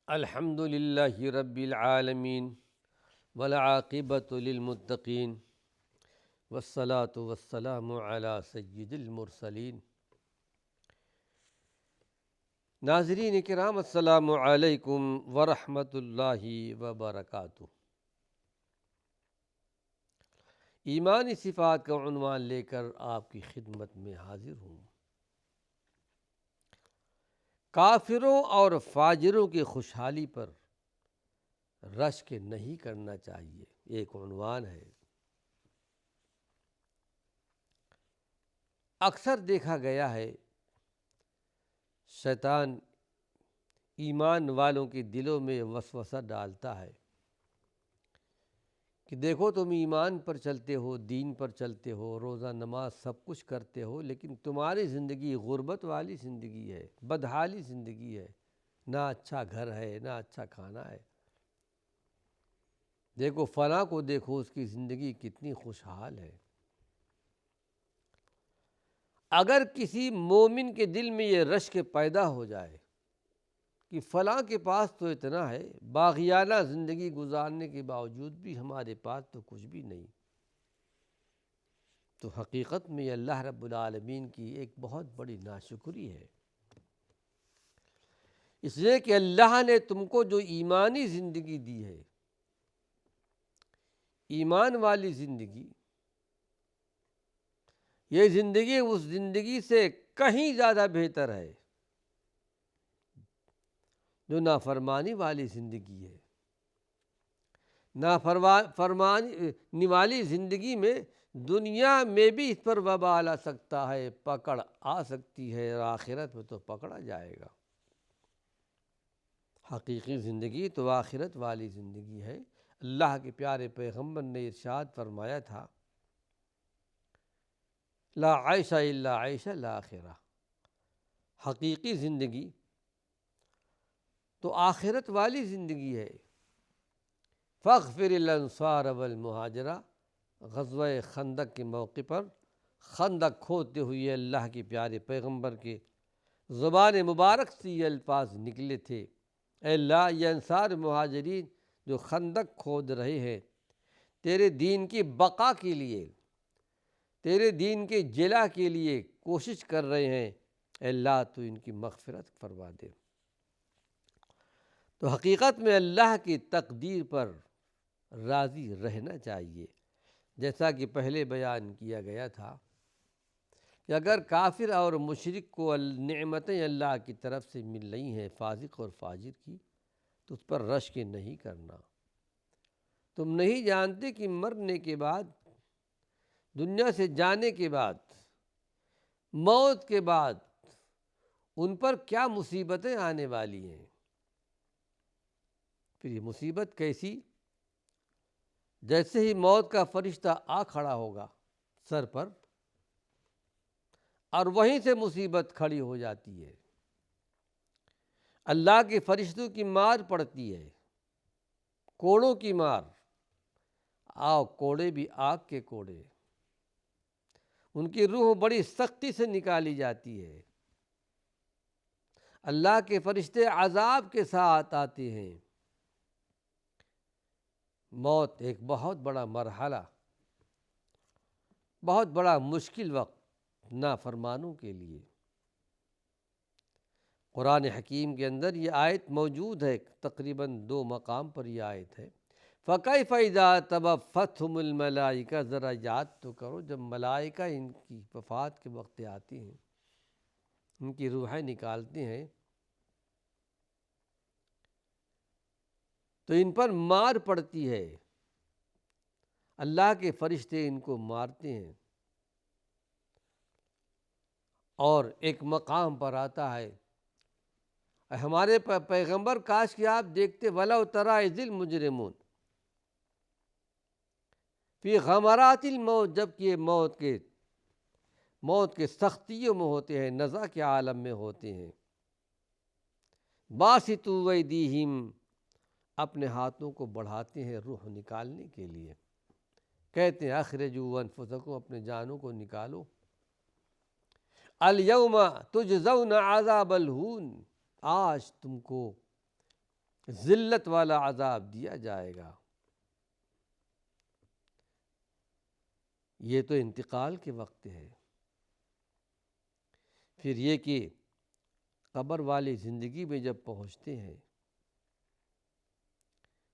الحمد للہ رب العالمین والعاقبۃ للمتقین والصلاة والسلام علی سید المرسلین۔ ناظرین کرام، السلام علیکم ورحمۃ اللہ وبرکاتہ۔ ایمانی صفات کا عنوان لے کر آپ کی خدمت میں حاضر ہوں۔ کافروں اور فاجروں کی خوشحالی پر رشک نہیں کرنا چاہیے، ایک عنوان ہے۔ اکثر دیکھا گیا ہے شیطان ایمان والوں کے دلوں میں وسوسہ ڈالتا ہے کہ دیکھو تم ایمان پر چلتے ہو، دین پر چلتے ہو، روزہ نماز سب کچھ کرتے ہو، لیکن تمہاری زندگی غربت والی زندگی ہے، بدحالی زندگی ہے، نہ اچھا گھر ہے نہ اچھا کھانا ہے۔ دیکھو فلاں کو، دیکھو اس کی زندگی کتنی خوشحال ہے۔ اگر کسی مومن کے دل میں یہ رشک پیدا ہو جائے کہ فلاں کے پاس تو اتنا ہے، باغیانہ زندگی گزارنے کے باوجود بھی ہمارے پاس تو کچھ بھی نہیں، تو حقیقت میں یہ اللہ رب العالمین کی ایک بہت بڑی ناشکری ہے۔ اس لیے کہ اللہ نے تم کو جو ایمانی زندگی دی ہے، ایمان والی زندگی، یہ زندگی اس زندگی سے کہیں زیادہ بہتر ہے جو نافرمانی والی زندگی ہے۔ نافرمانی والی زندگی میں دنیا میں بھی اس پر وبال آ سکتا ہے، پکڑ آ سکتی ہے، اور آخرت میں تو پکڑا جائے گا۔ حقیقی زندگی تو آخرت والی زندگی ہے۔ اللہ کے پیارے پیغمبر نے ارشاد فرمایا تھا، لا عیش الا عیش الآخرہ۔ حقیقی زندگی تو آخرت والی زندگی ہے۔ فاغفر الانصار والمہاجرہ، غزوہ خندق کے موقع پر خندق کھودتے ہوئے اللہ کے پیارے پیغمبر کے زبان مبارک سے یہ الفاظ نکلے تھے، اے اللہ، یہ انصار مہاجرین جو خندق کھود رہے ہیں، تیرے دین کی بقا کے لیے، تیرے دین کے جلا کے لیے کوشش کر رہے ہیں، اے اللہ تو ان کی مغفرت فرما دے۔ تو حقیقت میں اللہ کی تقدیر پر راضی رہنا چاہیے۔ جیسا کہ پہلے بیان کیا گیا تھا کہ اگر کافر اور مشرک کو نعمتیں اللہ کی طرف سے مل رہی ہیں، فاسق اور فاجر کی، تو اس پر رشک نہیں کرنا۔ تم نہیں جانتے کہ مرنے کے بعد، دنیا سے جانے کے بعد، موت کے بعد ان پر کیا مصیبتیں آنے والی ہیں۔ پھر یہ مصیبت کیسی؟ جیسے ہی موت کا فرشتہ آ کھڑا ہوگا سر پر، اور وہیں سے مصیبت کھڑی ہو جاتی ہے۔ اللہ کے فرشتوں کی مار پڑتی ہے، کوڑوں کی مار، آؤ کوڑے بھی آگ کے کوڑے، ان کی روح بڑی سختی سے نکالی جاتی ہے۔ اللہ کے فرشتے عذاب کے ساتھ آتے ہیں۔ موت ایک بہت بڑا مرحلہ، بہت بڑا مشکل وقت نافرمانوں کے لیے۔ قرآن حکیم کے اندر یہ آیت موجود ہے، تقریباً 2 مقام پر یہ آیت ہے۔ فَكَيْفَ إِذَا تَوَفَّتْهُمُ الْمَلَائِكَةُ، ذرا یاد تو کرو جب ملائکہ ان کی وفات کے وقت آتے ہیں، ان کی روحیں نکالتے ہیں، تو ان پر مار پڑتی ہے، اللہ کے فرشتے ان کو مارتے ہیں، اور ایک مقام پر آتا ہے، ہمارے پیغمبر کاش کہ آپ دیکھتے، وَلَوْ تَرَىٰ إِذِ الْمُجْرِمُونَ فِي غَمَرَاتِ الْمَوْتِ، جب کہ یہ موت کے سختیوں میں ہوتے ہیں، نزع کے عالم میں ہوتے ہیں، باسطوا ایدیہم، اپنے ہاتھوں کو بڑھاتے ہیں روح نکالنے کے لیے، کہتے ہیں اخرجوا انفسکم، اپنے جانوں کو نکالو، الیوم تجزون عذاب الہون، آج تم کو ذلت والا عذاب دیا جائے گا۔ یہ تو انتقال کے وقت ہے۔ پھر یہ کہ قبر والی زندگی میں جب پہنچتے ہیں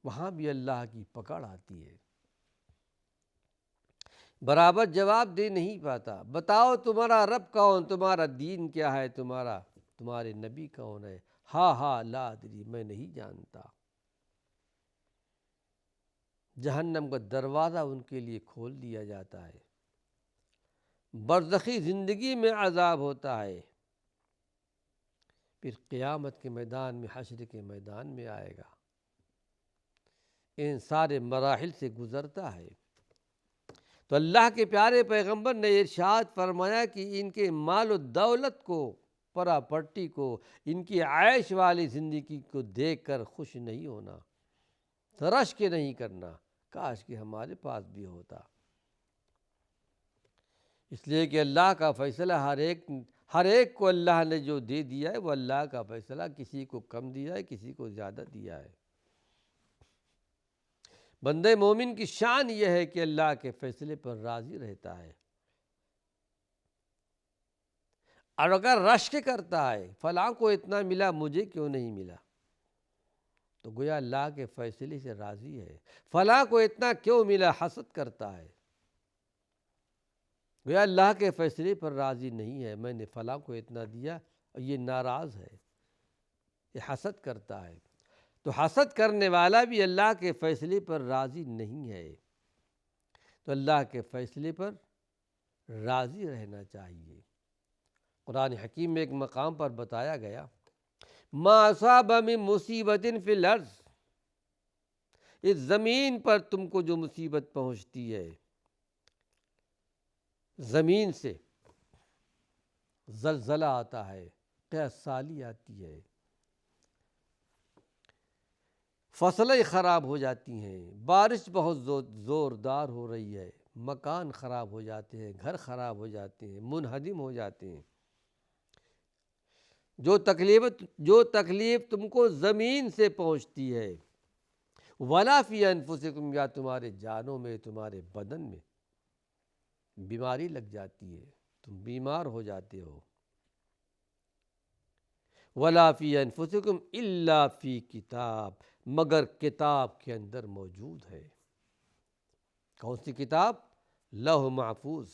وہاں بھی اللہ کی پکڑ آتی ہے، برابر جواب دے نہیں پاتا۔ بتاؤ تمہارا رب کون، تمہارا دین کیا ہے، تمہارے نبی کون ہے؟ ہاں لا ادری، میں نہیں جانتا۔ جہنم کا دروازہ ان کے لیے کھول دیا جاتا ہے، برزخی زندگی میں عذاب ہوتا ہے، پھر قیامت کے میدان میں، حشر کے میدان میں آئے گا، ان سارے مراحل سے گزرتا ہے۔ تو اللہ کے پیارے پیغمبر نے ارشاد فرمایا کہ ان کے مال و دولت کو، پراپرٹی کو، ان کی عیش والی زندگی کو دیکھ کر خوش نہیں ہونا، ترش کے نہیں کرنا، کاش کہ ہمارے پاس بھی ہوتا۔ اس لیے کہ اللہ کا فیصلہ ہر ایک کو اللہ نے جو دے دیا ہے وہ اللہ کا فیصلہ، کسی کو کم دیا ہے، کسی کو زیادہ دیا ہے۔ بندے مومن کی شان یہ ہے کہ اللہ کے فیصلے پر راضی رہتا ہے، اور اگر رشک کرتا ہے فلاں کو اتنا ملا مجھے کیوں نہیں ملا، تو گویا اللہ کے فیصلے سے راضی ہے۔ فلاں کو اتنا کیوں ملا، حسد کرتا ہے، گویا اللہ کے فیصلے پر راضی نہیں ہے، میں نے فلاں کو اتنا دیا اور یہ ناراض ہے، یہ حسد کرتا ہے۔ تو حسد کرنے والا بھی اللہ کے فیصلے پر راضی نہیں ہے، تو اللہ کے فیصلے پر راضی رہنا چاہیے۔ قرآن حکیم میں ایک مقام پر بتایا گیا، ما اصاب من مصیبت فی الارض، اس زمین پر تم کو جو مصیبت پہنچتی ہے، زمین سے زلزلہ آتا ہے، قحط سالی آتی ہے، فصلیں خراب ہو جاتی ہیں، بارش بہت زوردار ہو رہی ہے، مکان خراب ہو جاتے ہیں، گھر خراب ہو جاتے ہیں، منہدم ہو جاتے ہیں، جو تکلیف تم کو زمین سے پہنچتی ہے، ولا فی انفسکم، یا تمہارے جانوں میں، تمہارے بدن میں بیماری لگ جاتی ہے، تم بیمار ہو جاتے ہو، ولا فی انفسکم الا فی کتاب، مگر کتاب کے اندر موجود ہے۔ کون سی کتاب؟ لوح محفوظ،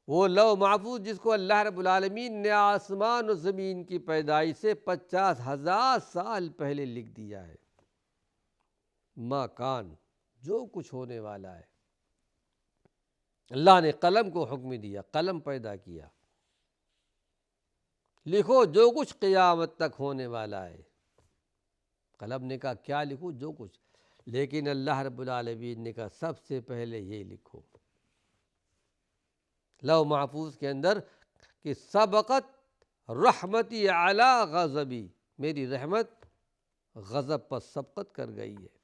وہ لوح محفوظ جس کو اللہ رب العالمین نے آسمان و زمین کی پیدائش سے 50,000 سال پہلے لکھ دیا ہے۔ ما کان، جو کچھ ہونے والا ہے، اللہ نے قلم کو حکم دیا، قلم پیدا کیا، لکھو جو کچھ قیامت تک ہونے والا ہے۔ قلم نے کہا کیا لکھوں؟ جو کچھ، لیکن اللہ رب العالمین نے کہا سب سے پہلے یہ لکھو لوح محفوظ کے اندر کہ سبقت رحمتی علی غضبی، میری رحمت غضب پر سبقت کر گئی ہے۔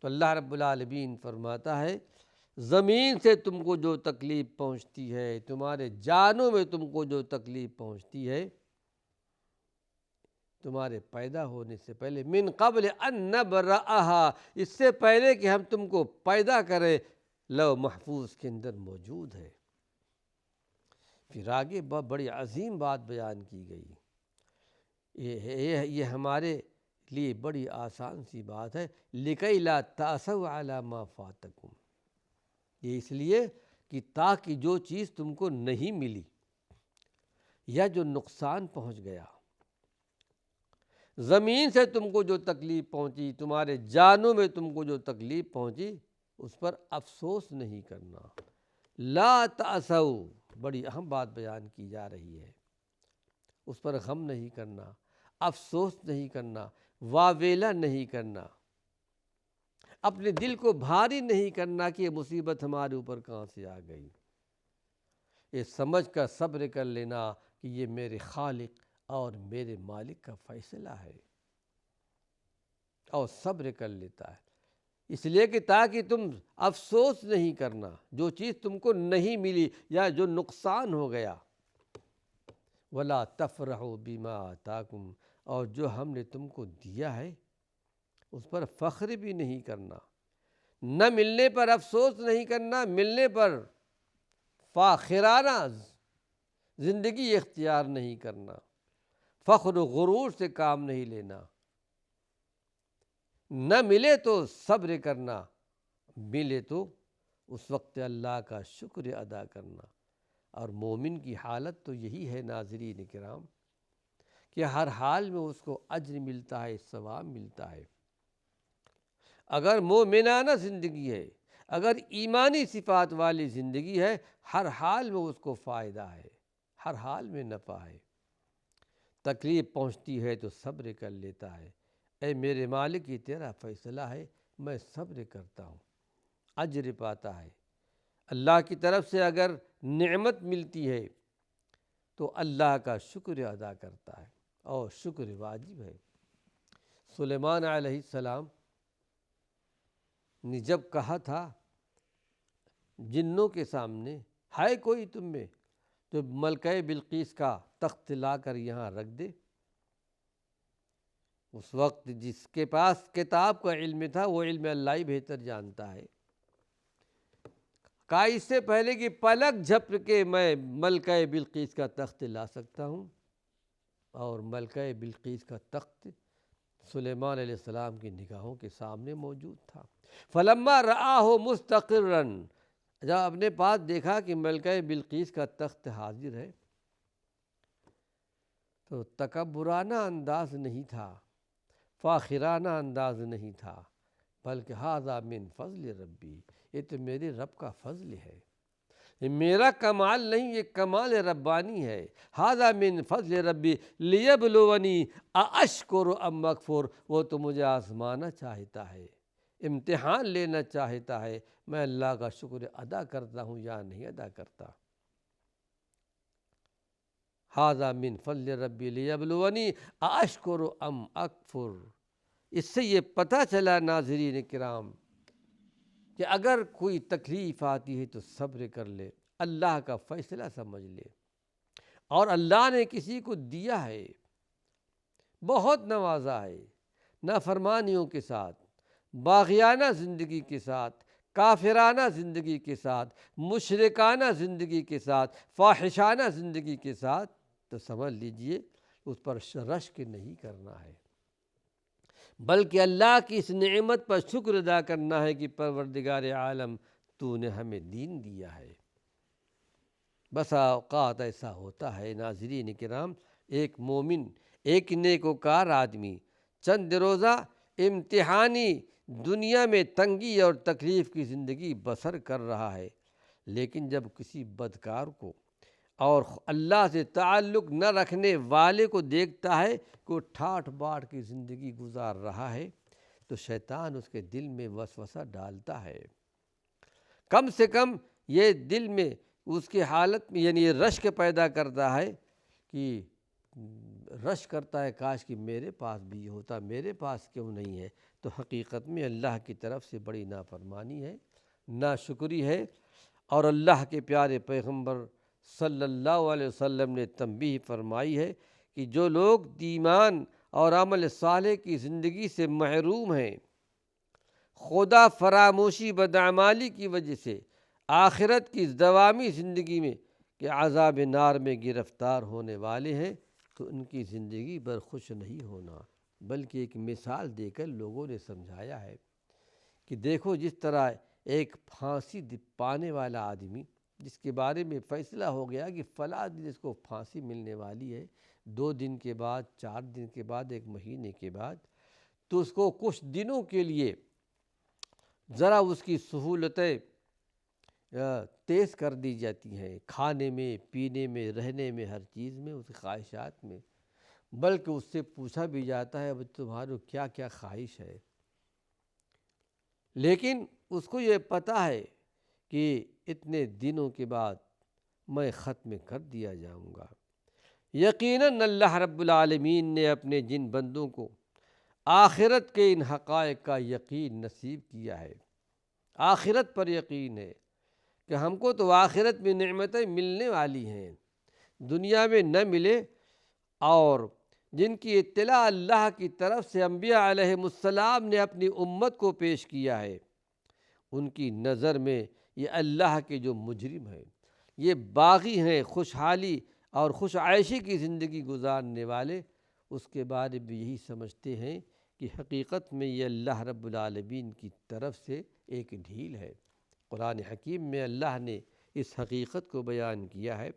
تو اللہ رب العالمین فرماتا ہے زمین سے تم کو جو تکلیف پہنچتی ہے، تمہارے جانوں میں تم کو جو تکلیف پہنچتی ہے، تمہارے پیدا ہونے سے پہلے، من قبل ان نبرأہا، اس سے پہلے کہ ہم تم کو پیدا کریں، لوح محفوظ کے اندر موجود ہے۔ پھر آگے بڑی عظیم بات بیان کی گئی، یہ ہمارے لیے بڑی آسان سی بات ہے، لِكَيْ لَا تَأْسَوْا عَلَى مَا فَاتَكُمْ، یہ اس لیے کہ تاکہ جو چیز تم کو نہیں ملی یا جو نقصان پہنچ گیا، زمین سے تم کو جو تکلیف پہنچی، تمہارے جانوں میں تم کو جو تکلیف پہنچی، اس پر افسوس نہیں کرنا۔ لا تأسوا، بڑی اہم بات بیان کی جا رہی ہے، اس پر غم نہیں کرنا، افسوس نہیں کرنا، واویلا نہیں کرنا، اپنے دل کو بھاری نہیں کرنا کہ یہ مصیبت ہمارے اوپر کہاں سے آ گئی، یہ سمجھ کر صبر کر لینا کہ یہ میرے خالق اور میرے مالک کا فیصلہ ہے، اور صبر کر لیتا ہے، اس لیے کہ تاکہ تم افسوس نہیں کرنا جو چیز تم کو نہیں ملی یا جو نقصان ہو گیا۔ وَلَا تَفْرَحُوا بِمَا آتَاكُمْ، اور جو ہم نے تم کو دیا ہے اس پر فخر بھی نہیں کرنا، نہ ملنے پر افسوس نہیں کرنا، ملنے پر فاخرانہ زندگی اختیار نہیں کرنا، فخر و غرور سے کام نہیں لینا، نہ ملے تو صبر کرنا، ملے تو اس وقت اللہ کا شکر ادا کرنا۔ اور مومن کی حالت تو یہی ہے ناظرین کرام کہ ہر حال میں اس کو اجر ملتا ہے، ثواب ملتا ہے۔ اگر مومنانہ زندگی ہے، اگر ایمانی صفات والی زندگی ہے، ہر حال میں اس کو فائدہ ہے، ہر حال میں نفع ہے۔ تکلیف پہنچتی ہے تو صبر کر لیتا ہے، اے میرے مالک یہ تیرا فیصلہ ہے، میں صبر کرتا ہوں، اجر پاتا ہے۔ اللہ کی طرف سے اگر نعمت ملتی ہے تو اللہ کا شکر ادا کرتا ہے، اور شکر واجب ہے۔ سلیمان علیہ السلام نے جب کہا تھا جنوں کے سامنے، ہے کوئی تم میں جو ملکہ بلقیس کا تخت لا کر یہاں رکھ دے، اس وقت جس کے پاس کتاب کا علم تھا وہ علم اللہ ہی بہتر جانتا ہے، کہا اس سے پہلے کہ پلک جھپک کے میں ملکہ بلقیس کا تخت لا سکتا ہوں۔ اور ملکہ بلقیس کا تخت سلیمان علیہ السلام کی نگاہوں کے سامنے موجود تھا۔ فلما رآہ مستقرا، جب اپنے پاس دیکھا کہ ملکہ بلقیس کا تخت حاضر ہے تو تکبرانہ انداز نہیں تھا، فاخرانہ انداز نہیں تھا، بلکہ ھذا من فضل ربی، یہ تو میرے رب کا فضل ہے، یہ میرا کمال نہیں، یہ کمال ربانی ہے۔ ھذا من فضل ربی لیبلونی ااشکر ام اکفر، وہ تو مجھے آزمانا چاہتا ہے، امتحان لینا چاہتا ہے، میں اللہ کا شکر ادا کرتا ہوں یا نہیں ادا کرتا۔ ھذا من فضل ربی لیبلونی ااشکر ام اکفر۔ اس سے یہ پتہ چلا ناظرین کرام کہ اگر کوئی تکلیف آتی ہے تو صبر کر لے، اللہ کا فیصلہ سمجھ لے، اور اللہ نے کسی کو دیا ہے، بہت نوازا ہے، نافرمانیوں کے ساتھ، باغیانہ زندگی کے ساتھ، کافرانہ زندگی کے ساتھ، مشرکانہ زندگی کے ساتھ، فاحشانہ زندگی کے ساتھ، تو سمجھ لیجئے اس پر رشک نہیں کرنا ہے، بلکہ اللہ کی اس نعمت پر شکر ادا کرنا ہے کہ پروردگار عالم تو نے ہمیں دین دیا ہے۔ بسا اوقات ایسا ہوتا ہے ناظرین کرام، ایک مومن، ایک نیکوکار آدمی چند روزہ امتحانی دنیا میں تنگی اور تکلیف کی زندگی بسر کر رہا ہے، لیکن جب کسی بدکار کو اور اللہ سے تعلق نہ رکھنے والے کو دیکھتا ہے کہ وہ ٹھاٹھ باٹھ کی زندگی گزار رہا ہے تو شیطان اس کے دل میں وسوسہ ڈالتا ہے، کم سے کم یہ دل میں اس کی حالت میں یعنی یہ رشک پیدا کرتا ہے کہ رشک کرتا ہے کاش کہ میرے پاس بھی یہ ہوتا، میرے پاس کیوں نہیں ہے۔ تو حقیقت میں اللہ کی طرف سے بڑی نافرمانی ہے، ناشکری ہے، اور اللہ کے پیارے پیغمبر صلی اللہ علیہ وسلم نے تنبیہ فرمائی ہے کہ جو لوگ ایمان اور عمل صالح کی زندگی سے محروم ہیں، خدا فراموشی بدعمالی کی وجہ سے آخرت کی دوامی زندگی میں کہ عذاب نار میں گرفتار ہونے والے ہیں، تو ان کی زندگی پر خوش نہیں ہونا، بلکہ ایک مثال دے کر لوگوں نے سمجھایا ہے کہ دیکھو جس طرح ایک پھانسی پانے والا آدمی جس کے بارے میں فیصلہ ہو گیا کہ فلاں دن اس کو پھانسی ملنے والی ہے، 2 دن کے بعد، 4 دن کے بعد، 1 مہینے کے بعد، تو اس کو کچھ دنوں کے لیے ذرا اس کی سہولتیں تیز کر دی جاتی ہیں، کھانے میں، پینے میں، رہنے میں، ہر چیز میں، اس کی خواہشات میں، بلکہ اس سے پوچھا بھی جاتا ہے اب تمہارے کیا کیا خواہش ہے، لیکن اس کو یہ پتہ ہے کہ اتنے دنوں کے بعد میں ختم کر دیا جاؤں گا۔ یقیناً اللہ رب العالمین نے اپنے جن بندوں کو آخرت کے ان حقائق کا یقین نصیب کیا ہے، آخرت پر یقین ہے کہ ہم کو تو آخرت میں نعمتیں ملنے والی ہیں، دنیا میں نہ ملے اور جن کی اطلاع اللہ کی طرف سے انبیاء علیہم السلام نے اپنی امت کو پیش کیا ہے، ان کی نظر میں یہ اللہ کے جو مجرم ہیں، یہ باغی ہیں، خوشحالی اور خوش عیشی کی زندگی گزارنے والے، اس کے بارے میں یہی سمجھتے ہیں کہ حقیقت میں یہ اللہ رب العالمین کی طرف سے ایک ڈھیل ہے۔ قرآن حکیم میں اللہ نے اس حقیقت کو بیان کیا ہے۔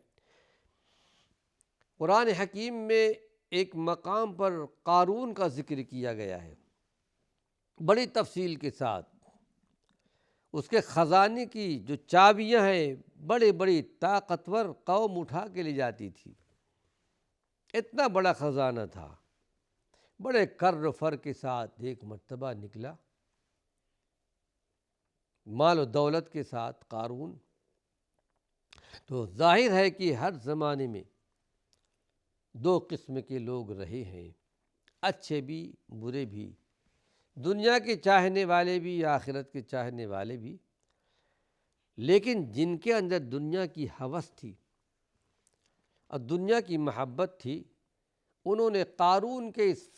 قرآن حکیم میں ایک مقام پر قارون کا ذکر کیا گیا ہے بڑی تفصیل کے ساتھ۔ اس کے خزانے کی جو چابیاں ہیں بڑی بڑی طاقتور قوم اٹھا کے لے جاتی تھی، اتنا بڑا خزانہ تھا، بڑے کر و فر کے ساتھ ایک مرتبہ نکلا، مال و دولت کے ساتھ قارون۔ تو ظاہر ہے کہ ہر زمانے میں دو قسم کے لوگ رہے ہیں، اچھے بھی برے بھی، دنیا کے چاہنے والے بھی آخرت کے چاہنے والے بھی، لیکن جن کے اندر دنیا کی ہوس تھی اور دنیا کی محبت تھی، انہوں نے قارون کے اس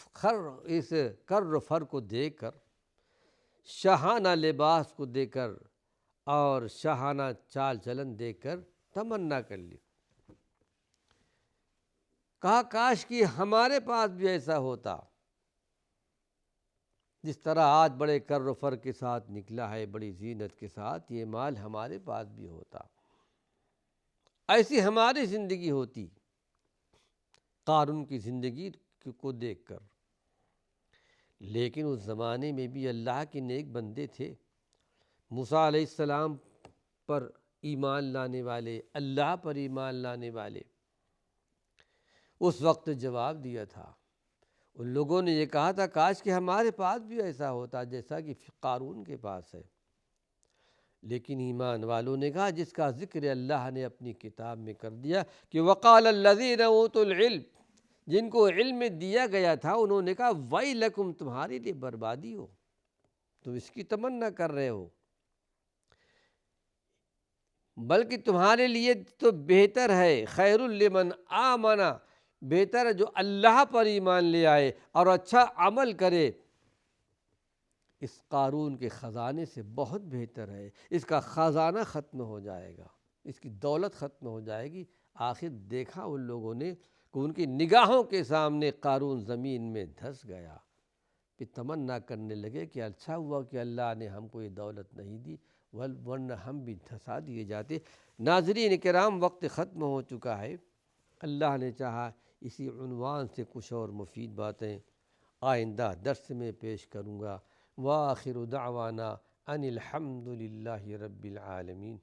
کر و فر کو دیکھ کر، شاہانہ لباس کو دیکھ کر اور شاہانہ چال چلن دیکھ کر تمنا کر لی، کہا کاش کہ ہمارے پاس بھی ایسا ہوتا، جس طرح آج بڑے کر و فر کے ساتھ نکلا ہے، بڑی زینت کے ساتھ، یہ مال ہمارے پاس بھی ہوتا، ایسی ہماری زندگی ہوتی قارون کی زندگی کو دیکھ کر۔ لیکن اس زمانے میں بھی اللہ کے نیک بندے تھے، موسیٰ علیہ السلام پر ایمان لانے والے، اللہ پر ایمان لانے والے، اس وقت جواب دیا تھا۔ ان لوگوں نے یہ کہا تھا کاش کہ ہمارے پاس بھی ایسا ہوتا جیسا کہ قارون کے پاس ہے، لیکن ایمان والوں نے کہا، جس کا ذکر اللہ نے اپنی کتاب میں کر دیا کہ وقال الذین اوتوا العلم، جن کو علم دیا گیا تھا، انہوں نے کہا ویلکم، تمہارے لیے بربادی ہو، تم اس کی تمنا کر رہے ہو، بلکہ تمہارے لیے تو بہتر ہے، خیر لمن آمن، بہتر ہے جو اللہ پر ایمان لے آئے اور اچھا عمل کرے، اس قارون کے خزانے سے بہت بہتر ہے، اس کا خزانہ ختم ہو جائے گا، اس کی دولت ختم ہو جائے گی۔ آخر دیکھا ان لوگوں نے کہ ان کی نگاہوں کے سامنے قارون زمین میں دھس گیا، پھر تمنا کرنے لگے کہ اچھا ہوا کہ اللہ نے ہم کو یہ دولت نہیں دی، ورنہ ہم بھی دھسا دیے جاتے۔ ناظرین کرام، وقت ختم ہو چکا ہے، اللہ نے چاہا اسی عنوان سے کچھ اور مفید باتیں آئندہ درس میں پیش کروں گا۔ وآخر دعوانا ان الحمد للہ رب العالمین۔